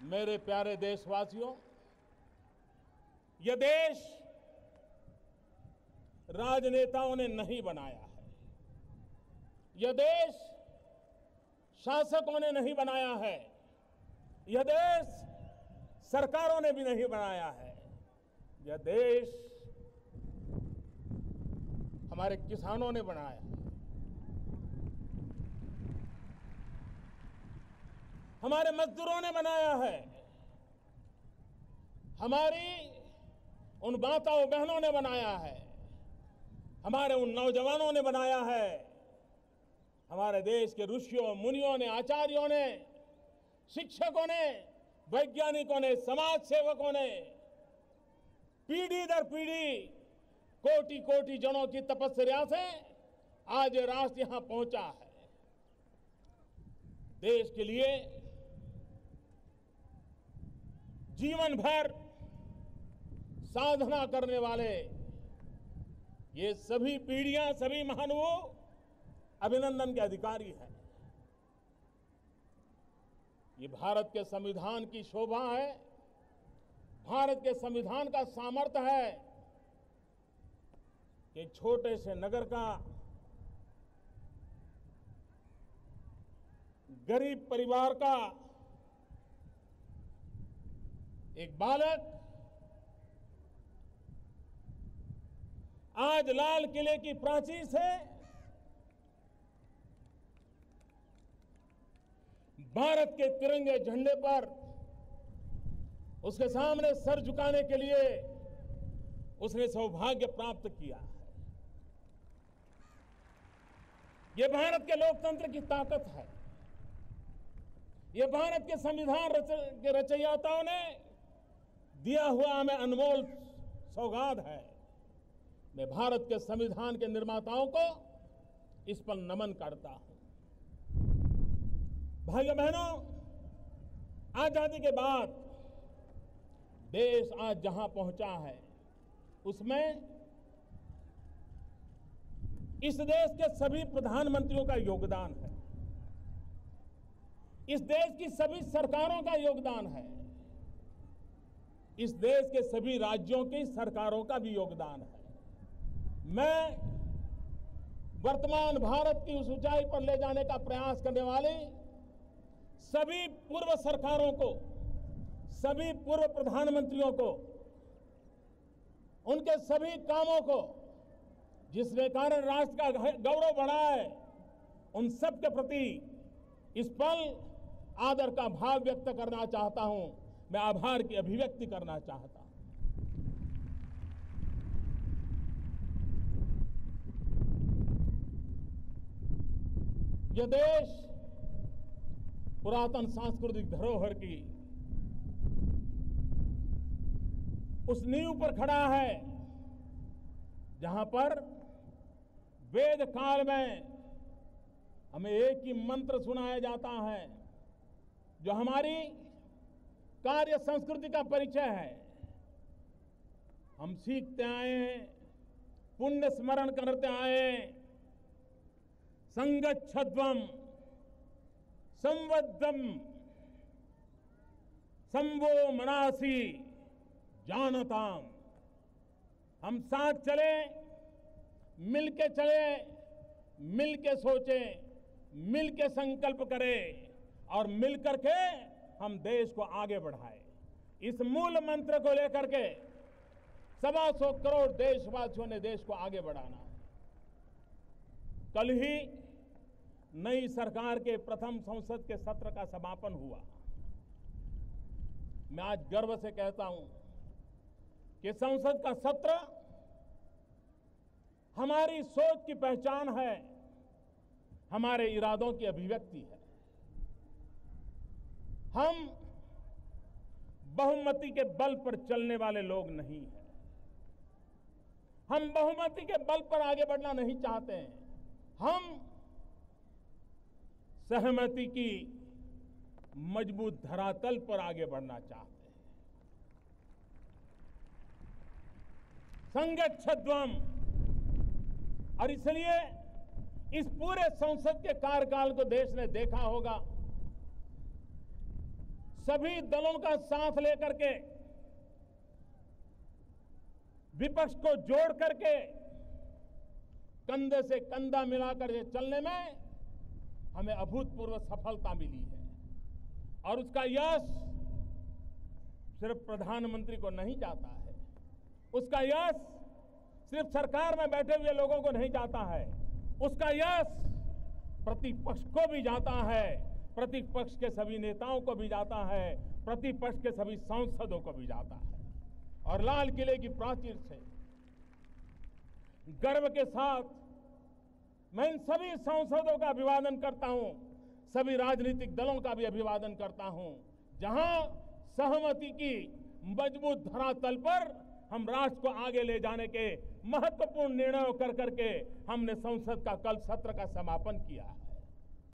मेरे प्यारे देशवासियों, यह देश राजनेताओं ने नहीं बनाया है। यह देश शासकों ने नहीं बनाया है। यह देश सरकारों ने भी नहीं बनाया है। यह देश हमारे किसानों ने बनाया है। हमारे मजदूरों ने बनाया है। हमारी उन माताओं बहनों ने बनाया है। हमारे उन नौजवानों ने बनाया है। हमारे देश के ऋषियों, मुनियों ने, आचार्यों ने, शिक्षकों ने, वैज्ञानिकों ने, समाज सेवकों ने पीढ़ी दर पीढ़ी कोटि कोटि जनों की तपस्या से आज ये राष्ट्र यहां पहुंचा है। देश के लिए जीवन भर साधना करने वाले ये सभी पीढ़ियां, सभी महानुभाव अभिनंदन के अधिकारी हैं। ये भारत के संविधान की शोभा है। भारत के संविधान का सामर्थ्य है कि छोटे से नगर का गरीब परिवार का एक बालक आज लाल किले की प्राचीर से भारत के तिरंगे झंडे पर उसके सामने सर झुकाने के लिए उसने सौभाग्य प्राप्त किया है। यह भारत के लोकतंत्र की ताकत है। यह भारत के संविधान के रचयिताओं ने दिया हुआ हमें अनमोल सौगात है। मैं भारत के संविधान के निर्माताओं को इस पर नमन करता हूं। भाइयों बहनों, आजादी के बाद देश आज जहां पहुंचा है उसमें इस देश के सभी प्रधानमंत्रियों का योगदान है। इस देश की सभी सरकारों का योगदान है। इस देश के सभी राज्यों की सरकारों का भी योगदान है। मैं वर्तमान भारत की उस ऊंचाई पर ले जाने का प्रयास करने वाले सभी पूर्व सरकारों को, सभी पूर्व प्रधानमंत्रियों को, उनके सभी कामों को जिसके कारण राष्ट्र का गौरव बढ़ा है, उन सब के प्रति इस पल आदर का भाव व्यक्त करना चाहता हूं। मैं आभार की अभिव्यक्ति करना चाहता हूं। यह देश पुरातन सांस्कृतिक धरोहर की उस नींव पर खड़ा है जहां पर वेद काल में हमें एक ही मंत्र सुनाया जाता है जो हमारी कार्य संस्कृति का परिचय है। हम सीखते आए हैं, पुण्य स्मरण करते आए हैं। संगच्छध्वम संवद्धम संवो मनासी जानताम। हम साथ चले, मिलके चले, मिलके सोचे, मिलके संकल्प करें और मिलकर के हम देश को आगे बढ़ाएं। इस मूल मंत्र को लेकर के 125 करोड़ देशवासियों ने देश को आगे बढ़ाना है। कल ही नई सरकार के प्रथम संसद के सत्र का समापन हुआ। मैं आज गर्व से कहता हूं कि संसद का सत्र हमारी सोच की पहचान है, हमारे इरादों की अभिव्यक्ति है। हम बहुमति के बल पर चलने वाले लोग नहीं हैं। हम बहुमति के बल पर आगे बढ़ना नहीं चाहते हैं। हम सहमति की मजबूत धरातल पर आगे बढ़ना चाहते हैं। संगच्छध्वम। और इसलिए इस पूरे संसद के कार्यकाल को देश ने देखा होगा। सभी दलों का साथ लेकर के, विपक्ष को जोड़ करके, कंधे से कंधा मिलाकर के चलने में हमें अभूतपूर्व सफलता मिली है। और उसका यश सिर्फ प्रधानमंत्री को नहीं जाता है, उसका यश सिर्फ सरकार में बैठे हुए लोगों को नहीं जाता है, उसका यश प्रतिपक्ष को भी जाता है, प्रतिपक्ष के सभी नेताओं को भी जाता है, प्रतिपक्ष के सभी सांसदों को भी जाता है। और लाल किले की प्राचीर से गर्व के साथ मैं इन सभी सांसदों का अभिवादन करता हूं, सभी राजनीतिक दलों का भी अभिवादन करता हूं, जहां सहमति की मजबूत धरातल पर हम राष्ट्र को आगे ले जाने के महत्वपूर्ण निर्णयों कर करके हमने संसद का कल सत्र का समापन किया।